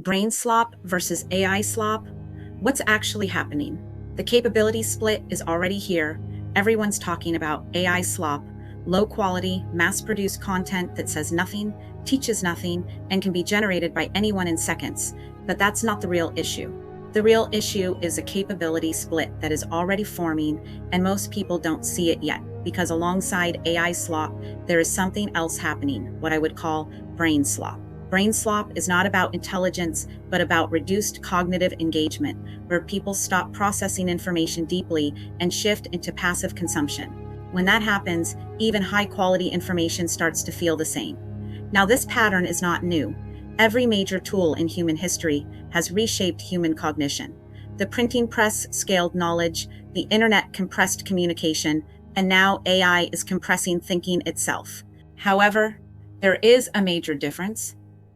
Brain slop versus AI slop? What's actually happening? The capability split is already here. Everyone's talking about AI slop, low quality, mass-produced content that says nothing, teaches nothing, and can be generated by anyone in seconds. But that's not the real issue. The real issue is a capability split that is already forming, and most people don't see it yet, because alongside AI slop, there is something else happening, what I would call brain slop. Brain slop is not about intelligence, but about reduced cognitive engagement, where people stop processing information deeply and shift into passive consumption. When that happens, even high-quality information starts to feel the same. Now, this pattern is not new. Every major tool in human history has reshaped human cognition. The printing press scaled knowledge, the internet compressed communication, and now AI is compressing thinking itself. However, there is a major difference.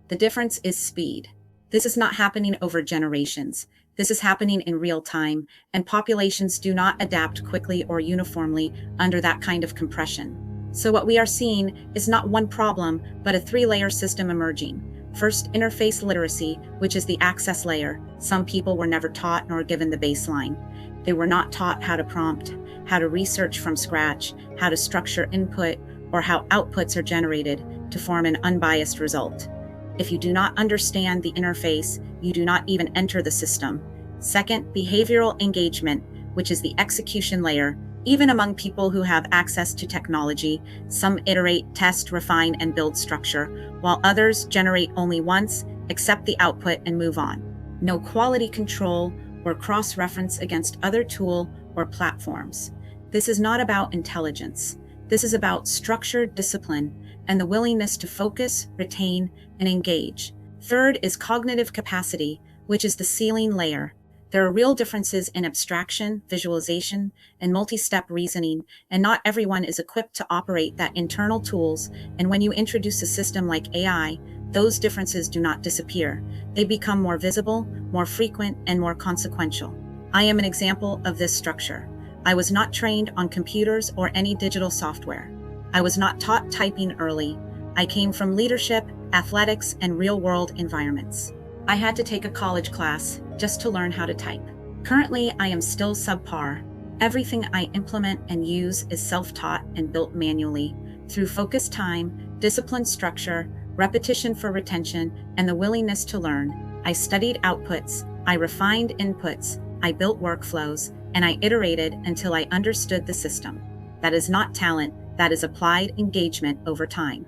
The difference is speed. This is not happening over generations. This is happening in real time, and populations do not adapt quickly or uniformly under that kind of compression. So what we are seeing is not one problem, but a three-layer system emerging. First, interface literacy, which is the access layer. Some people were never taught nor given the baseline. They were not taught how to prompt, how to research from scratch, how to structure input, or how outputs are generated to form an unbiased result. If you do not understand the interface, you do not even enter the system. Second, behavioral engagement, which is the execution layer. Even among people who have access to technology, some iterate, test, refine, and build structure, while others generate only once, accept the output, and move on. No quality control or cross-reference against other tool or platforms. This is not about intelligence. This is about structured discipline and the willingness to focus, retain, and engage. Third is cognitive capacity, which is the ceiling layer. There are real differences in abstraction, visualization, and multi-step reasoning, and not everyone is equipped to operate that internal tools, and when you introduce a system like AI, those differences do not disappear. They become more visible, more frequent, and more consequential. I am an example of this structure. I was not trained on computers or any digital software. I was not taught typing early. I came from leadership, athletics, and real-world environments. I had to take a college class just to learn how to type. Currently, I am still subpar. Everything I implement and use is self-taught and built manually through focused time, disciplined structure, repetition for retention, and the willingness to learn. I studied outputs, I refined inputs, I built workflows, and I iterated until I understood the system. That is not talent, that is applied engagement over time.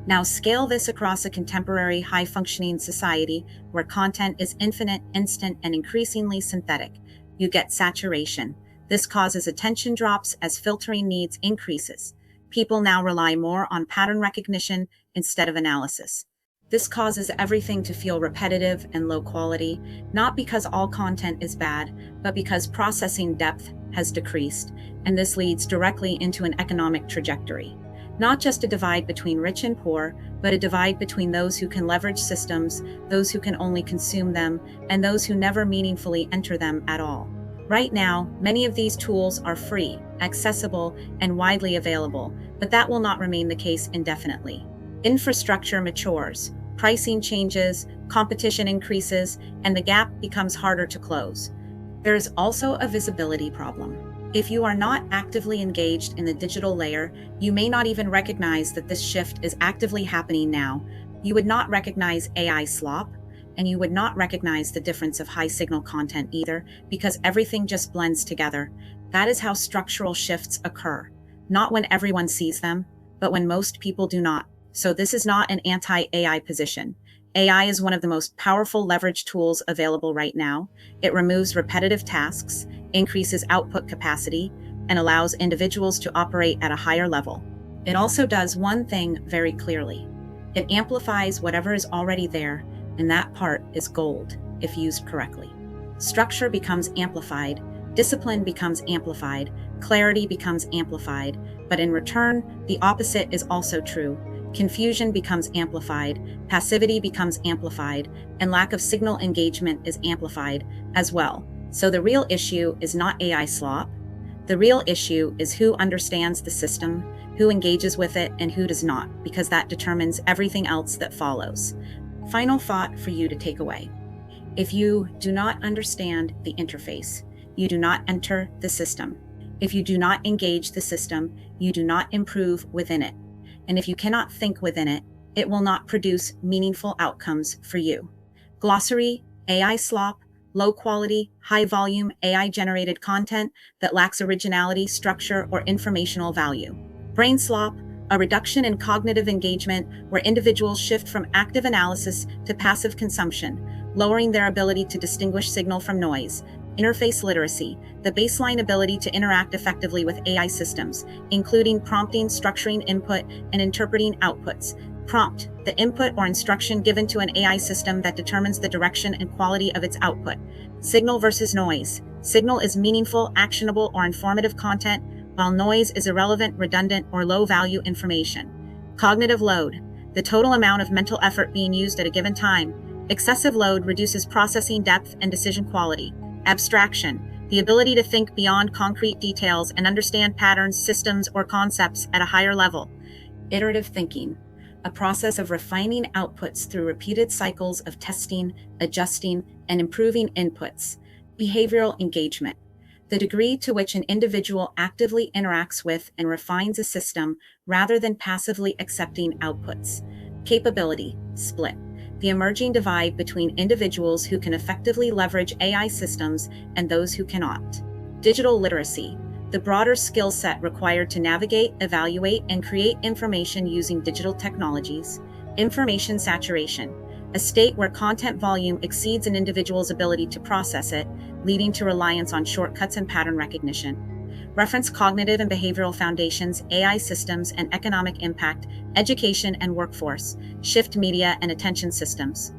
Now scale this across a contemporary high-functioning society where content is infinite, instant, and increasingly synthetic. You get saturation. This causes attention drops as filtering needs increases. People now rely more on pattern recognition instead of analysis. This causes everything to feel repetitive and low quality, not because all content is bad, but because processing depth has decreased, and this leads directly into an economic trajectory. Not just a divide between rich and poor, but a divide between those who can leverage systems, those who can only consume them, and those who never meaningfully enter them at all. Right now, many of these tools are free, accessible, and widely available, but that will not remain the case indefinitely. Infrastructure matures, pricing changes, competition increases, and the gap becomes harder to close. There is also a visibility problem. If you are not actively engaged in the digital layer, you may not even recognize that this shift is actively happening now. You would not recognize AI slop, and you would not recognize the difference of high-signal content either, because everything just blends together. That is how structural shifts occur, not when everyone sees them, but when most people do not. So this is not an anti-AI position. AI is one of the most powerful leverage tools available right now. It removes repetitive tasks, increases output capacity, and allows individuals to operate at a higher level. It also does one thing very clearly. It amplifies whatever is already there, and that part is gold if used correctly. Structure becomes amplified, discipline becomes amplified, clarity becomes amplified, but in return, the opposite is also true. Confusion becomes amplified, passivity becomes amplified, and lack of signal engagement is amplified as well. So the real issue is not AI slop. The real issue is who understands the system, who engages with it, and who does not, because that determines everything else that follows. Final thought for you to take away. If you do not understand the interface, you do not enter the system. If you do not engage the system, you do not improve within it. And if you cannot think within it, it will not produce meaningful outcomes for you. Glossary, AI slop, low quality, high volume AI generated content that lacks originality, structure, or informational value. Brain slop, a reduction in cognitive engagement where individuals shift from active analysis to passive consumption, lowering their ability to distinguish signal from noise. Interface literacy, the baseline ability to interact effectively with AI systems, including prompting, structuring input, and interpreting outputs. Prompt, the input or instruction given to an AI system that determines the direction and quality of its output. Signal versus noise. Signal is meaningful, actionable, or informative content, while noise is irrelevant, redundant, or low-value information. Cognitive load, the total amount of mental effort being used at a given time. Excessive load reduces processing depth and decision quality. Abstraction, the ability to think beyond concrete details and understand patterns, systems, or concepts at a higher level. Iterative thinking, a process of refining outputs through repeated cycles of testing, adjusting, and improving inputs. Behavioral engagement, the degree to which an individual actively interacts with and refines a system rather than passively accepting outputs. Capability split, the emerging divide between individuals who can effectively leverage AI systems and those who cannot. Digital literacy, the broader skill set required to navigate, evaluate, and create information using digital technologies. Information saturation, a state where content volume exceeds an individual's ability to process it, leading to reliance on shortcuts and pattern recognition. Reference cognitive and behavioral foundations, AI systems and economic impact, education and workforce, shift media and attention systems.